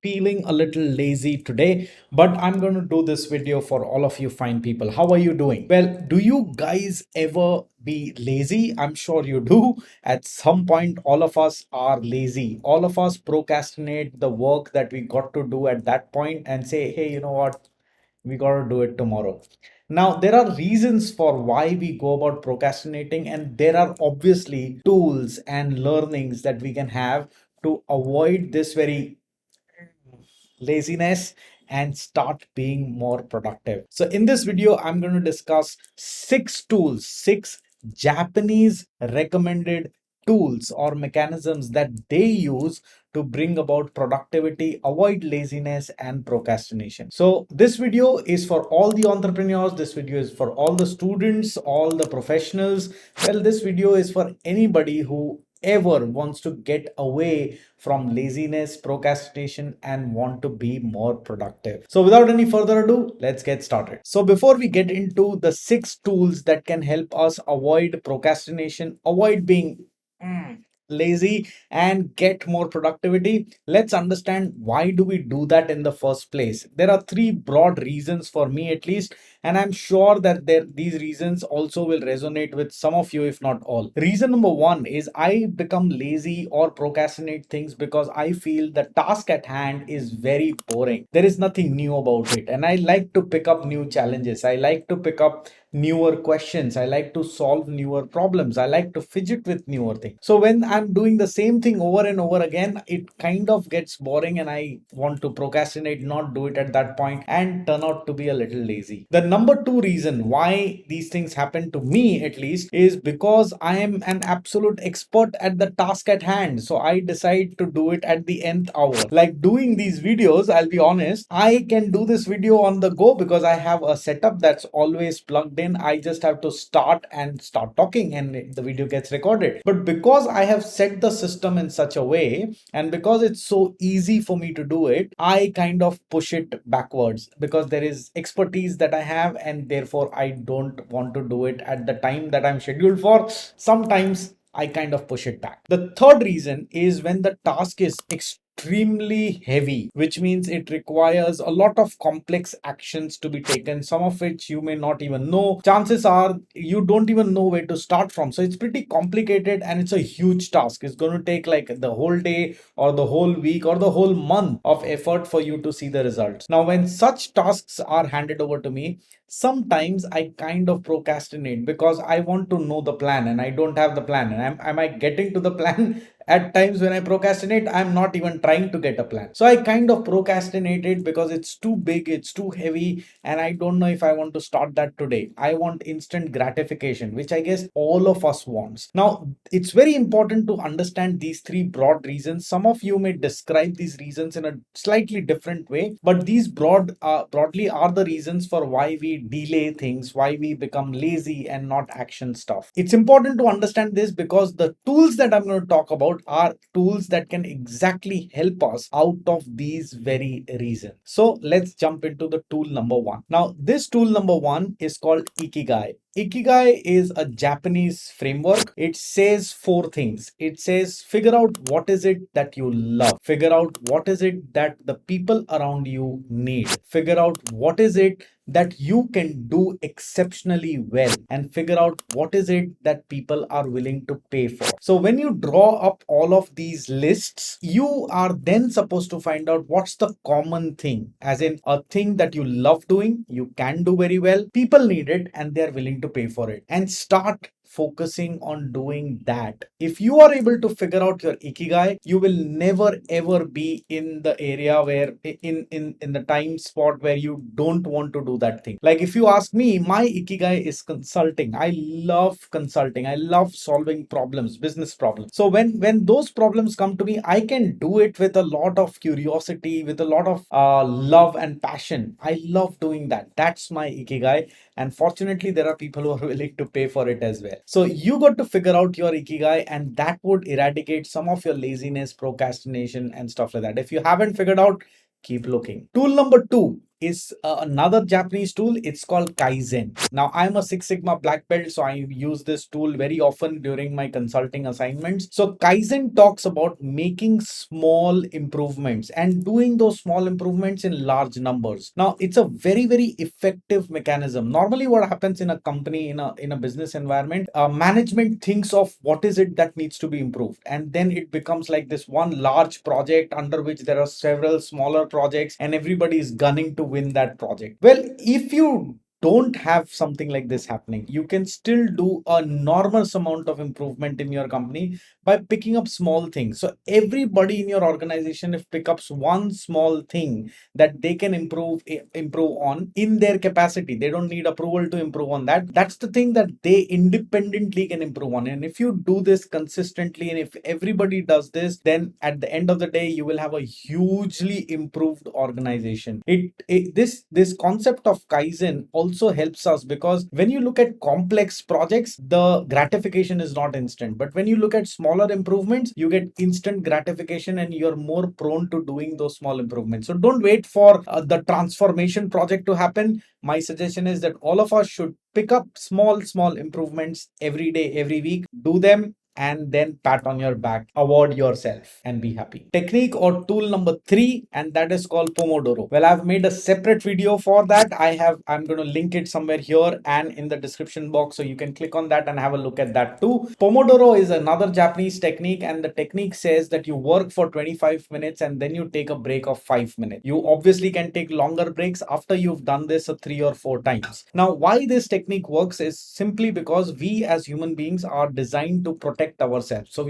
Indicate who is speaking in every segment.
Speaker 1: feeling a little lazy today, but I'm going to do this video for all of you fine people. How are you doing? Well, do you guys ever be lazy? I'm sure you do. At some point, all of us are lazy. All of us procrastinate the work that we got to do at that point and say, hey, you know what? We got to do it tomorrow. Now, there are reasons for why we go about procrastinating, and there are obviously tools and learnings that we can have to avoid this very laziness and start being more productive. So in this video, I'm going to discuss six tools, six Japanese recommended tools or mechanisms that they use to bring about productivity, avoid laziness and procrastination. So this video is for all the entrepreneurs. This video is for all the students, all the professionals. Well, this video is for anybody who ever wants to get away from laziness, procrastination, and want to be more productive. So without any further ado, let's get started. So before we get into the six tools that can help us avoid procrastination, avoid being lazy and get more productivity, let's understand why do we do that in the first place. There are three broad reasons for me at least, and I'm sure that these reasons also will resonate with some of you, if not all. Reason number one is I become lazy or procrastinate things because I feel the task at hand is very boring. There is nothing new about it, and I like to pick up new challenges. I like to pick up newer questions. I like to solve newer problems. I like to fidget with newer things. So when I'm doing the same thing over and over again, it kind of gets boring and I want to procrastinate, not do it at that point, and turn out to be a little lazy. The number two reason why these things happen to me, at least, is because I am an absolute expert at the task at hand. So I decide to do it at the nth hour. Like doing these videos, I'll be honest, I can do this video on the go because I have a setup that's always plugged in. I just have to start talking and the video gets recorded. But because I have set the system in such a way, and because it's so easy for me to do it, I kind of push it backwards because there is expertise that I have, and therefore I don't want to do it at the time that I'm scheduled for. Sometimes I kind of push it back. The third reason is when the task is extremely heavy, which means it requires a lot of complex actions to be taken, some of which you may not even know. Chances are you don't even know where to start from. So it's pretty complicated and it's a huge task. It's going to take like the whole day or the whole week or the whole month of effort for you to see the results. Now, when such tasks are handed over to me, sometimes I kind of procrastinate because I want to know the plan and I don't have the plan. And am I getting to the plan? At times when I procrastinate, I'm not even trying to get a plan. So I kind of procrastinated because it's too big, it's too heavy, and I don't know if I want to start that today. I want instant gratification, which I guess all of us wants. Now, it's very important to understand these three broad reasons. Some of you may describe these reasons in a slightly different way, but these broadly are the reasons for why we delay things, why we become lazy and not action stuff. It's important to understand this because the tools that I'm going to talk about are tools that can exactly help us out of these very reasons. So let's jump into the tool number one. Now, this tool number one is called Ikigai. Ikigai is a Japanese framework. It says four things. It says figure out what is it that you love. Figure out what is it that the people around you need. Figure out what is it that you can do exceptionally well, and figure out what is it that people are willing to pay for. So when you draw up all of these lists, you are then supposed to find out what's the common thing, as in a thing that you love doing, you can do very well, people need it and they're willing to pay for it, and start focusing on doing that. If you are able to figure out your ikigai, you will never ever be in the area where in the time spot where you don't want to do that thing. Like if you ask me, my ikigai is consulting. I love consulting. I love solving problems, business problems. So when those problems come to me, I can do it with a lot of curiosity, with a lot of love and passion. I love doing that. That's my ikigai. And fortunately, there are people who are willing to pay for it as well. So you got to figure out your ikigai, and that would eradicate some of your laziness, procrastination, and stuff like that. If you haven't figured out, keep looking. Tool number two is another Japanese tool. It's called Kaizen. Now, I'm a Six Sigma black belt, so I use this tool very often during my consulting assignments. So, Kaizen talks about making small improvements and doing those small improvements in large numbers. Now, it's a very, very effective mechanism. Normally, what happens in a company, in a business environment, management thinks of what is it that needs to be improved, and then it becomes like this one large project under which there are several smaller projects, and everybody is gunning to win that project. Well, if you don't have something like this happening, you can still do a enormous amount of improvement in your company by picking up small things. So everybody in your organization, if picks up one small thing that they can improve on in their capacity, they don't need approval to improve on that. That's the thing that they independently can improve on. And if you do this consistently, and if everybody does this, then at the end of the day, you will have a hugely improved organization. This concept of Kaizen also helps us, because when you look at complex projects, the gratification is not instant. But when you look at smaller improvements, you get instant gratification, and you're more prone to doing those small improvements. So don't wait for the transformation project to happen. My suggestion is that all of us should pick up small improvements every day, every week, do them, and then pat on your back, award yourself, and be happy. Technique or tool number 3, and that is called Pomodoro. Well, I've made a separate video for that. I'm going to link it somewhere here and in the description box, so you can click on that and have a look at that too. Pomodoro is another Japanese technique, and the technique says that you work for 25 minutes and then you take a break of 5 minutes. You obviously can take longer breaks after you've done this 3 or 4 times. Now, why this technique works is simply because we as human beings are designed to protect ourselves. So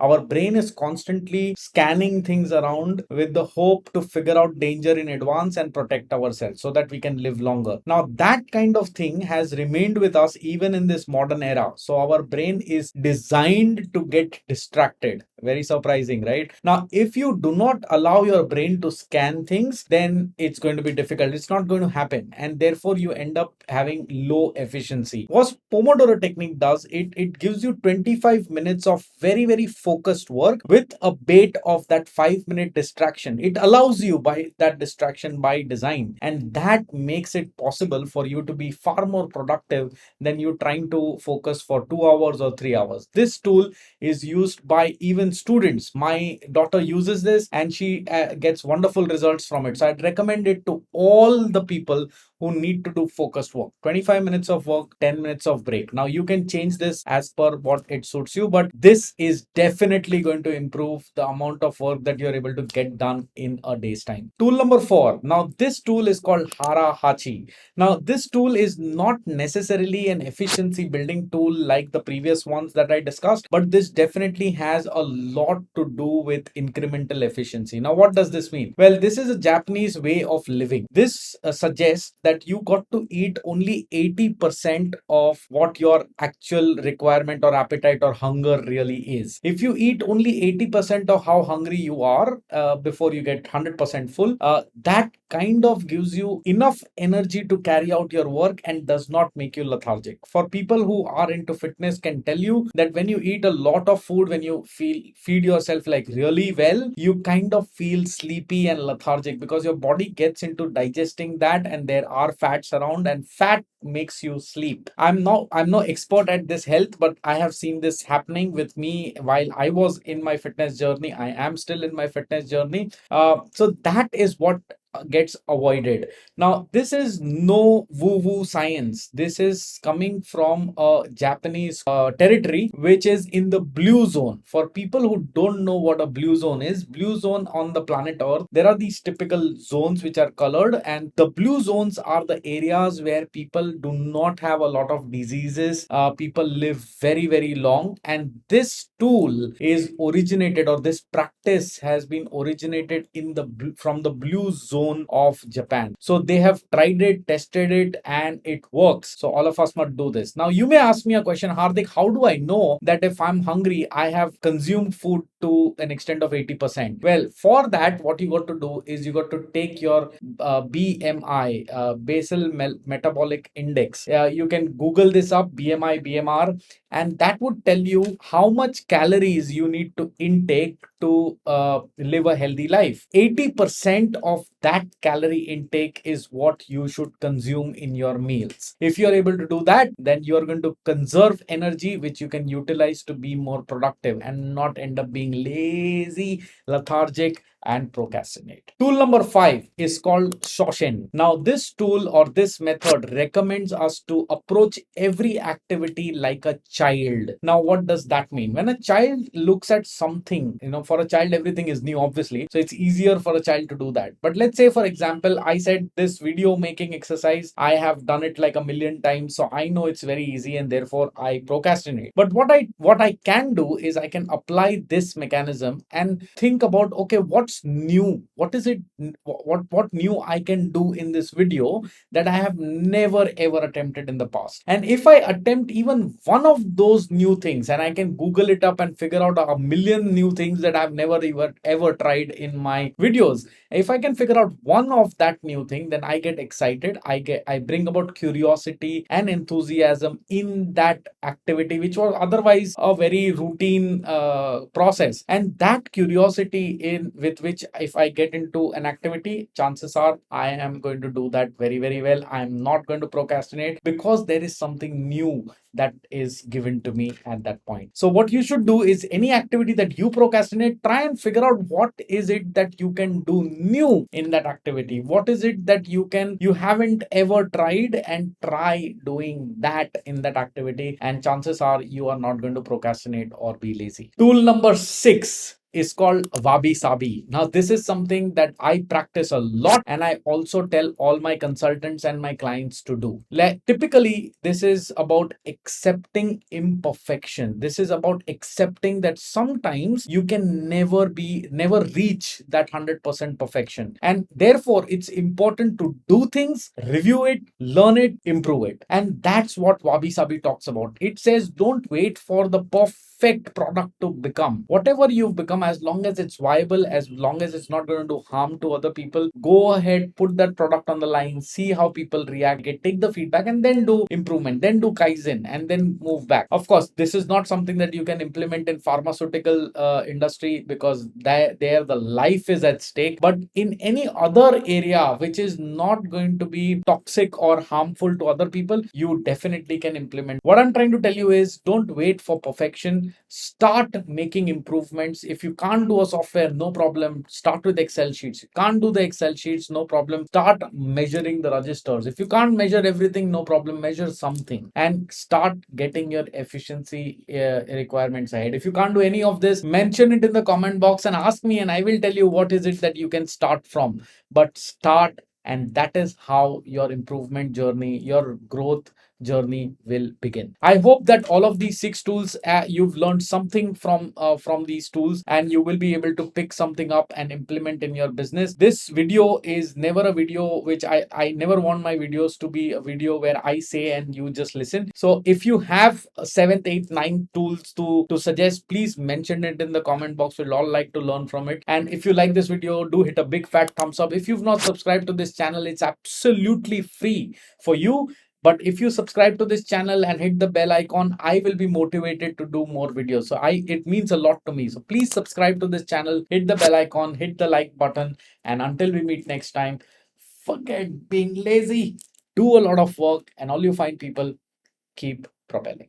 Speaker 1: our brain is constantly scanning things around with the hope to figure out danger in advance and protect ourselves so that we can live longer. Now, that kind of thing has remained with us even in this modern era. So our brain is designed to get distracted. Very surprising, right? Now, if you do not allow your brain to scan things, then it's going to be difficult. It's not going to happen, and therefore you end up having low efficiency. What Pomodoro technique does, it gives you 25 minutes of very, very focused work with a bait of that 5-minute distraction. It allows you by that distraction by design, and that makes it possible for you to be far more productive than you trying to focus for 2 hours or 3 hours. This tool is used by even students. My daughter uses this, and she gets wonderful results from it. So I'd recommend it to all the people who need to do focused work. 25 minutes of work, 10 minutes of break. Now, you can change this as per what it suits you, but this is definitely going to improve the amount of work that you're able to get done in a day's time. Tool number 4. Now, this tool is called Harahachi. Now, this tool is not necessarily an efficiency building tool like the previous ones that I discussed, but this definitely has a lot to do with incremental efficiency. Now, what does this mean? Well, this is a Japanese way of living. This suggests that you got to eat only 80% of what your actual requirement or appetite or hunger really is. If you eat only 80% of how hungry you are before you get 100% full, that kind of gives you enough energy to carry out your work and does not make you lethargic. For people who are into fitness, can tell you that when you eat a lot of food, when you feed yourself like really well, you kind of feel sleepy and lethargic because your body gets into digesting that, and there are fats around, and fat makes you sleep. I'm no expert at this health, but I have seen this happening with me while I was in my fitness journey. I am still in my fitness journey. So that is what gets avoided. Now, this is no woo-woo science. This is coming from a Japanese territory, which is in the blue zone. For people who don't know what a blue zone is, blue zone on the planet Earth, there are these typical zones which are colored, and the blue zones are the areas where people do not have a lot of diseases. People live very, very long, and this tool is originated, or this practice has been originated from the blue zone of Japan. So they have tried it, tested it, and it works. So all of us must do this. Now, you may ask me a question, Hardik, how do I know that if I'm hungry, I have consumed food to an extent of 80%? Well, for that, what you got to do is you got to take your BMI, basal metabolic index. You can Google this up, BMI, BMR, and that would tell you how much calories you need to intake to live a healthy life. 80% of that calorie intake is what you should consume in your meals. If you're able to do that, then you're going to conserve energy, which you can utilize to be more productive and not end up being lazy, lethargic, and procrastinate. Tool number 5 is called Shoshin. Now, this tool or this method recommends us to approach every activity like a child. Now, what does that mean? When a child looks at something, for a child, everything is new, obviously. So it's easier for a child to do that. But let's say, for example, I said this video making exercise, I have done it like a million times. So I know it's very easy and therefore I procrastinate. But what I can do is I can apply this mechanism and think about, okay, what's new? What is it? What new I can do in this video that I have never ever attempted in the past? And if I attempt even one of those new things, and I can Google it up and figure out a million new things that I've never ever tried in my videos. If I can figure out one of that new thing, then I get excited. I bring about curiosity and enthusiasm in that activity, which was otherwise a very routine process. And that curiosity in with which if I get into an activity, chances are I am going to do that very, very well. I'm not going to procrastinate because there is something new that is given to me at that point. So what you should do is any activity that you procrastinate, try and figure out what is it that you can do new in that activity. What is it that you haven't ever tried, and try doing that in that activity, and chances are you are not going to procrastinate or be lazy. Tool number 6 is called Wabi Sabi. Now, this is something that I practice a lot and I also tell all my consultants and my clients to do. Typically, this is about accepting imperfection. This is about accepting that sometimes you can never reach that 100% perfection. And therefore, it's important to do things, review it, learn it, improve it. And that's what Wabi Sabi talks about. It says, don't wait for the perfect product to become. Whatever you've become, as long as it's viable, as long as it's not going to do harm to other people, go ahead, put that product on the line, see how people react, take the feedback, and then do improvement, then do Kaizen, and then move back. Of course, this is not something that you can implement in pharmaceutical industry, because there the life is at stake. But in any other area which is not going to be toxic or harmful to other people, you definitely can implement. What I'm trying to tell you is, don't wait for perfection. Start making improvements. If you can't do a software, no problem, start with Excel sheets. You can't do the Excel sheets, no problem, start measuring the registers. If you can't measure everything, no problem, measure something and start getting your efficiency requirements ahead. If you can't do any of this, mention it in the comment box and ask me, and I will tell you what is it that you can start from. But start, and that is how your improvement journey, your growth journey will begin. I hope that all of these 6 tools, you've learned something from these tools, and you will be able to pick something up and implement in your business. This video is never a video which I never want my videos to be a video where I say and you just listen. So if you have 7th, 8th, 9th tools to suggest, please mention it in the comment box. We'll all like to learn from it. And if you like this video, do hit a big fat thumbs up. If you've not subscribed to this channel, it's absolutely free for you. But if you subscribe to this channel and hit the bell icon, I will be motivated to do more videos. So it means a lot to me. So please subscribe to this channel, hit the bell icon, hit the like button. And until we meet next time, forget being lazy, do a lot of work, and all you find people, keep propelling.